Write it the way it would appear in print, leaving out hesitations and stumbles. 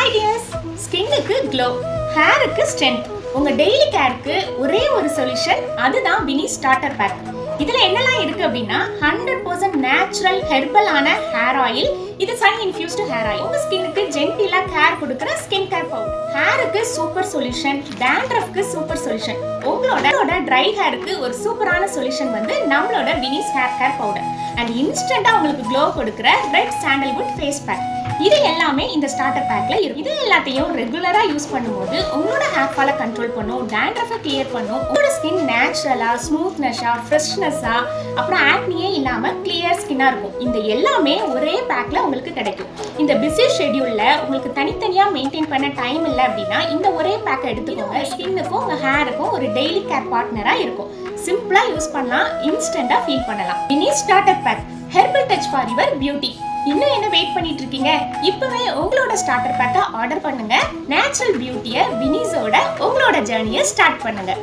Hi tears, ஸ்கின்னுக்கு glow, ஹேருக்கு strength, உங்க டெய்லி கேருக்கு ஒரே ஒரு சொல்யூஷன், அதுதான் வினி ஸ்டார்டர் பேக். இதுல என்னெல்லாம் இருக்கு அப்படின்னா 100% நேச்சுரல் ஹெர்பலான ஹேர் ஆயில். இது சன் இன்ஃபியூஸ்டு ஹேர் ஆயில். உங்க ஸ்கின்னுக்கு ஜென்டிலா கேர் கொடுக்குற ஸ்கின் கேர் பவுடர். ஹேருக்கு சூப்பர் சொல்யூஷன், டேண்ட்ரஃப்க்கு சூப்பர் சொல்யூஷன், உங்களோட ட்ரை ஹேருக்கு ஒரு சூப்பரான சொல்யூஷன் வந்து நம்மளோட Vini's hair care powder. And இன்ஸ்டன்டா உங்களுக்கு க்ளோ கொடுக்குற ரெட் சாண்டல்வுட் ஃபேஸ் பேக். இது எல்லாமே இந்த ஸ்டார்டர் பேக்ல இருக்கு. இது எல்லாத்தையும் ரெகுலரா யூஸ் பண்ணும்போது உங்களோட ஹேர் ஃபாலை கண்ட்ரோல் பண்ணும், டேண்ட்ரஃபை கிளியர் பண்ணும், உங்களோட ஸ்கின் நேச்சுரலா ஸ்மூத்னஸா ஃப்ரெஷ்னஸா அப்புறம் ஆக்னியே இல்லாம கிளியர் ஸ்கின்னா இருக்கும். இந்த எல்லாமே ஒரே பேக்ல உங்களுக்கு கிடைக்கும். இந்த பிஸி ஷெட்யூல்ல உங்களுக்கு தனித்தனியா மெயின்டைன் பண்ண டைம் இல்லை அப்படின்னா இந்த ஒரே பேக்கை எடுத்துக்கோங்க. ஸ்கின்னுக்கும் உங்க ஹேருக்கும் ஒரு டெய்லி கேர் பார்ட்னரா இருக்கும். சிம்பிளா யூஸ் பண்ணலாம், இன்ஸ்டன்டா ஃபீல் பண்ணலாம். Vini starter pack, herbal touch for your beauty. இன்னும் என்ன வெயிட் பண்ணிட்டு இருக்கீங்க? இப்பவே உங்களோட ஸ்டார்டர் பேக்கை ஆர்டர் பண்ணுங்க. நேச்சுரல் பியூட்டியை வினிஸோட உங்களோட ஜர்னியை ஸ்டார்ட் பண்ணுங்க.